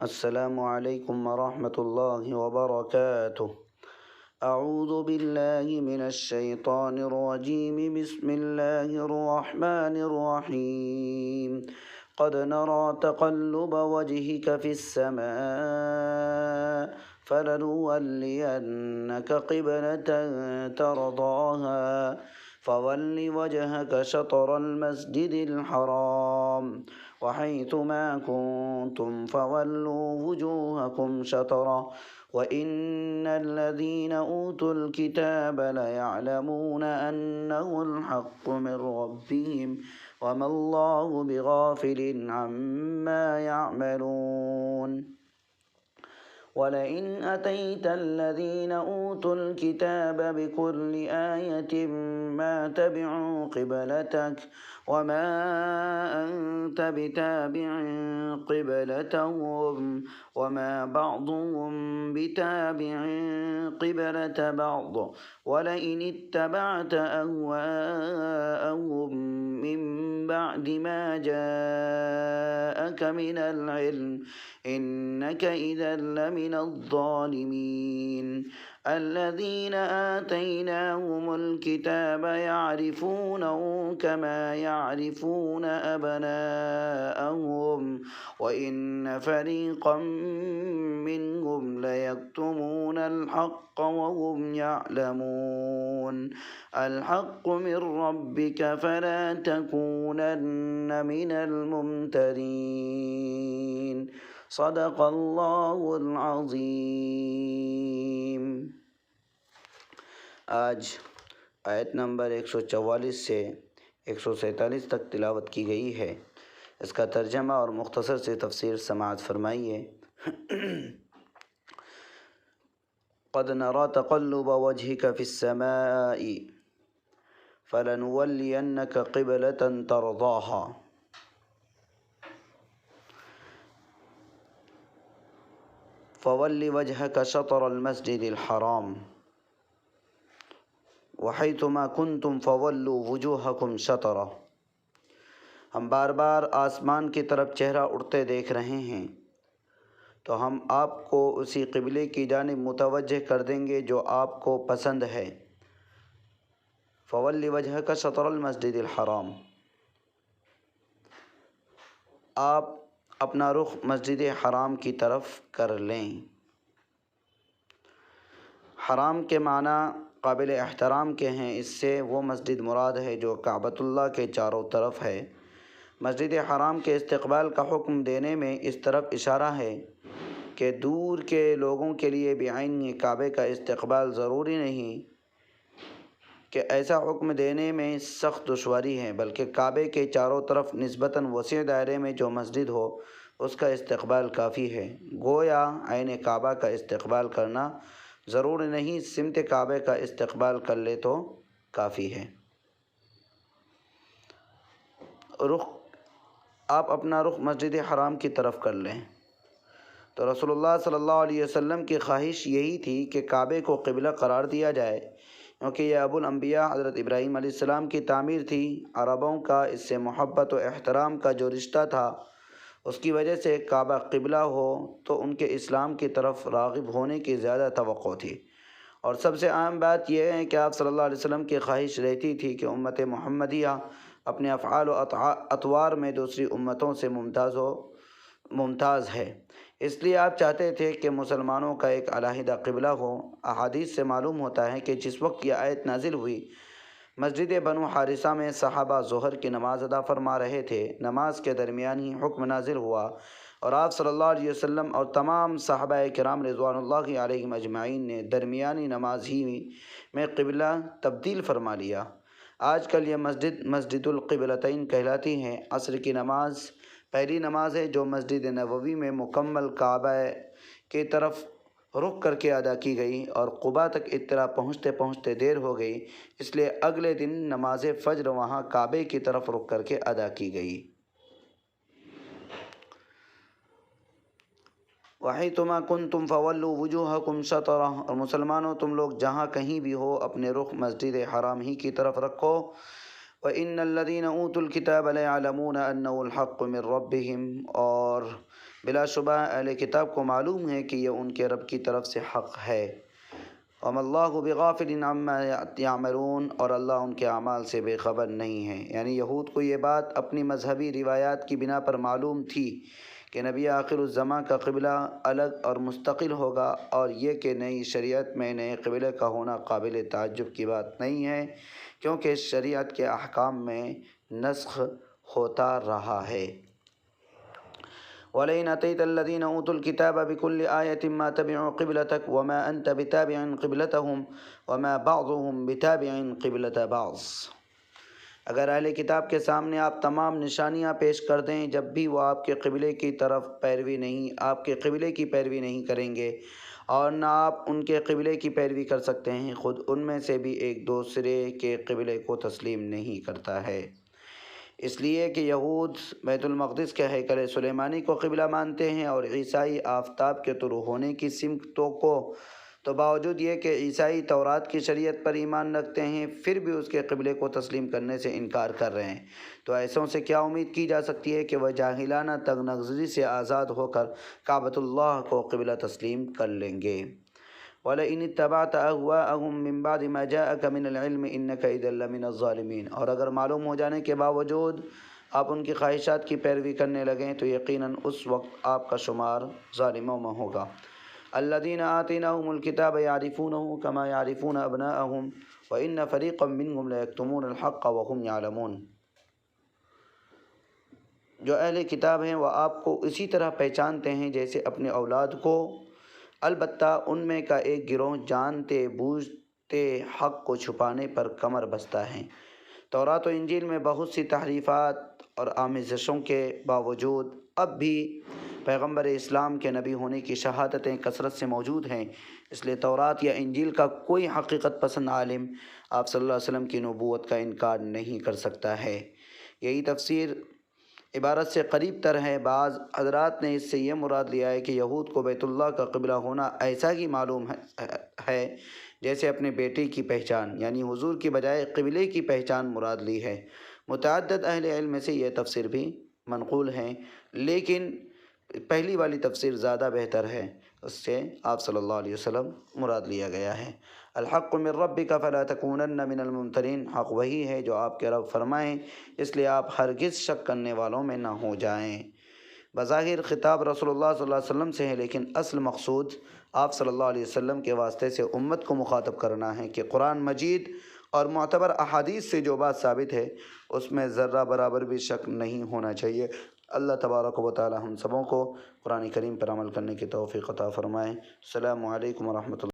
السلام علیکم ورحمۃ اللہ وبرکاتہ۔ اعوذ باللہ من الشیطان الرجیم، بسم اللہ الرحمن الرحیم۔ قد نرى تقلب وجهك في السماء فلنولينك قبلة ترضاها فول وجهك شطر المسجد الحرام وحيث ما كنتم فولوا وجوهكم شطره وإن الذين أوتوا الكتاب ليعلمون أنه الحق من ربهم وما الله بغافل عما يعملون ولئن أتيت الذين أوتوا الكتاب بكل آية ما تبعوا قبلتك وما أنت بتابع قبلتهم وما بعضهم بتابع قبلة بعض ولئن اتبعت أهواءهم من بعد ما جاءك من العلم إنك إذا لمن الظالمين الذين آتيناهم الكتاب يعرفونه كما يعرفون أبناءهم وإن فريقا منهم ليكتمون الحق وهم يعلمون الحق من ربك فلا تكونن من الممترين صدق اللہ العظیم۔ آج آیت نمبر 144 سے 147 تک تلاوت کی گئی ہے۔ اس کا ترجمہ اور مختصر سے تفسیر سماعت فرمائیے۔ قد نرى تقلب وجهك في السماء فلنولينك قبلة ترضاها فول وجهك شطر المسجد الحرام وحيث ما كنتم فولوا وجوهكم شطره۔ ہم بار بار آسمان کی طرف چہرہ اٹھتے دیکھ رہے ہیں تو ہم آپ کو اسی قبلے کی جانب متوجہ کر دیں گے جو آپ کو پسند ہے۔ فول وجهك شطر المسجد الحرام، آپ اپنا رخ مسجد حرام کی طرف کر لیں۔ حرام کے معنی قابل احترام کے ہیں، اس سے وہ مسجد مراد ہے جو کعبۃ اللہ کے چاروں طرف ہے۔ مسجد حرام کے استقبال کا حکم دینے میں اس طرف اشارہ ہے کہ دور کے لوگوں کے لیے بعین کعبے کا استقبال ضروری نہیں کہ ایسا حکم دینے میں سخت دشواری ہے، بلکہ کعبے کے چاروں طرف نسبتاً وسیع دائرے میں جو مسجد ہو اس کا استقبال کافی ہے۔ گویا عین کعبہ کا استقبال کرنا ضروری نہیں، سمت کعبے کا استقبال کر لے تو کافی ہے۔ آپ اپنا رخ مسجد حرام کی طرف کر لیں تو رسول اللہ صلی اللہ علیہ وسلم کی خواہش یہی تھی کہ کعبے کو قبلہ قرار دیا جائے، کیونکہ یہ ابو الانبیاء حضرت ابراہیم علیہ السلام کی تعمیر تھی۔ عربوں کا اس سے محبت و احترام کا جو رشتہ تھا اس کی وجہ سے کعبہ قبلہ ہو تو ان کے اسلام کی طرف راغب ہونے کی زیادہ توقع تھی، اور سب سے اہم بات یہ ہے کہ آپ صلی اللہ علیہ وسلم کی خواہش رہتی تھی کہ امت محمدیہ اپنے افعال و اطوار میں دوسری امتوں سے ممتاز ہے، اس لیے آپ چاہتے تھے کہ مسلمانوں کا ایک علیحدہ قبلہ ہو۔ احادیث سے معلوم ہوتا ہے کہ جس وقت یہ آیت نازل ہوئی، مسجد بنو حارثہ میں صحابہ ظہر کی نماز ادا فرما رہے تھے۔ نماز کے درمیان ہی حکم نازل ہوا اور آپ صلی اللہ علیہ وسلم اور تمام صحابہ کرام رضوان اللہ علیہم اجمعین نے درمیانی نماز ہی میں قبلہ تبدیل فرما لیا۔ آج کل یہ مسجد القبلتین کہلاتی ہے۔ عصر کی نماز پہلی نماز ہے جو مسجد نبوی میں مکمل کعبہ کی طرف رخ کر کے ادا کی گئی، اور قباء تک اطلاع پہنچتے پہنچتے دیر ہو گئی، اس لیے اگلے دن نماز فجر وہاں کعبے کی طرف رخ کر کے ادا کی گئی۔ وَحَيْثُ مَا كُنْتُمْ فَوَلُّوا وُجُوهَكُمْ شَطْرَهُ، اور مسلمانوں تم لوگ جہاں کہیں بھی ہو اپنے رخ مسجد حرام ہی کی طرف رکھو۔ وَإِنَّ الَّذِينَ أُوتُوا الْكِتَابَ لَيَعْلَمُونَ أَنَّهُ الْحَقُّ مِنْ رَبِّهِمْ، اور اور بلا شبہ اہل کتاب کو معلوم ہے کہ یہ ان کے رب کی طرف سے حق ہے۔ وما اللہ بغافل عما یعملون، اور اللہ ان کے اعمال سے بے خبر نہیں ہے۔ یعنی یہود کو یہ بات اپنی مذہبی روایات کی بنا پر معلوم تھی کہ نبی آخر الزماں کا قبلہ الگ اور مستقل ہوگا، اور یہ کہ نئی شریعت میں نئے قبلے کا ہونا قابل تعجب کی بات نہیں ہے، کیونکہ شریعت کے احکام میں نسخ ہوتا رہا ہے۔ وَلَئِنْ أَتَيْتَ الَّذِينَ أُوتُوا الْكِتَابَ بِكُلِّ آيَةٍ مَا تَبِعُوا قِبْلَتَكَ وَمَا أَنْتَ بِتَابِعٍ قِبْلَتَهُمْ وَمَا بَعْضُهُمْ بِتَابِعٍ قِبْلَةَ بَعْضٍ۔ اگر اہل کتاب کے سامنے آپ تمام نشانیاں پیش کر دیں، جب بھی وہ آپ کے قبلے کی پیروی نہیں کریں گے، اور نہ آپ ان کے قبلے کی پیروی کر سکتے ہیں، خود ان میں سے بھی ایک دوسرے کے قبلے کو تسلیم نہیں کرتا ہے۔ اس لیے کہ یہود بیت المقدس کے ہیکل سلیمانی کو قبلہ مانتے ہیں، اور عیسائی آفتاب کے طلوع ہونے کی سمتوں کو، تو باوجود یہ کہ عیسائی تورات کی شریعت پر ایمان رکھتے ہیں، پھر بھی اس کے قبلے کو تسلیم کرنے سے انکار کر رہے ہیں۔ تو ایسوں سے کیا امید کی جا سکتی ہے کہ وہ جاہلانہ تنگ نظری سے آزاد ہو کر کعبۃ اللہ کو قبلہ تسلیم کر لیں گے۔ وَلَئِنِ اتَّبَعْتَ أَهْوَاءَهُم مِّن بَعْدِ مَا جَاءَكَ مِنَ الْعِلْمِ إِنَّكَ إِذًا لَّمِنَ الظَّالِمِينَ، اور اگر معلوم ہو جانے کے باوجود آپ ان کی خواہشات کی پیروی کرنے لگیں تو یقیناً اس وقت آپ کا شمار ظالموں میں ہوگا۔ الَّذِينَ آتَيْنَاهُمُ الْكِتَابَ يَعْرِفُونَهُ كَمَا يَعْرِفُونَ أَبْنَاءَهُمْ وَإِنَّ فَرِيقًا مِّنْهُمْ لَيَكْتُمُونَ الْحَقَّ وَهُمْ يَعْلَمُونَ۔ جو اہل کتاب ہیں وہ آپ کو اسی طرح پہچانتے ہیں جیسے اپنے اولاد کو، البتہ ان میں کا ایک گروہ جانتے بوجھتے حق کو چھپانے پر کمر بستہ ہیں۔ تورات و انجیل میں بہت سی تحریفات اور آمیزشوں کے باوجود اب بھی پیغمبر اسلام کے نبی ہونے کی شہادتیں کثرت سے موجود ہیں۔ اس لیے تورات یا انجیل کا کوئی حقیقت پسند عالم آپ صلی اللہ علیہ وسلم کی نبوت کا انکار نہیں کر سکتا ہے۔ یہی تفسیر عبارت سے قریب تر ہے۔ بعض حضرات نے اس سے یہ مراد لیا ہے کہ یہود کو بیت اللہ کا قبلہ ہونا ایسا ہی معلوم ہے جیسے اپنے بیٹے کی پہچان، یعنی حضور کی بجائے قبلے کی پہچان مراد لی ہے۔ متعدد اہل علم میں سے یہ تفسیر بھی منقول ہے، لیکن پہلی والی تفسیر زیادہ بہتر ہے، اس سے آپ صلی اللہ علیہ وسلم مراد لیا گیا ہے۔ الحق من ربک فلا تکونن من الممترین، حق وہی ہے جو آپ کے رب فرمائیں، اس لیے آپ ہرگز شک کرنے والوں میں نہ ہو جائیں۔ بظاہر خطاب رسول اللہ صلی اللہ علیہ وسلم سے ہے، لیکن اصل مقصود آپ صلی اللہ علیہ وسلم کے واسطے سے امت کو مخاطب کرنا ہے کہ قرآن مجید اور معتبر احادیث سے جو بات ثابت ہے اس میں ذرہ برابر بھی شک نہیں ہونا چاہیے۔ اللہ تبارک و تعالی ہم سبوں کو قرآن کریم پر عمل کرنے کی توفیق عطا فرمائے۔ السلام علیکم ورحمۃ اللہ۔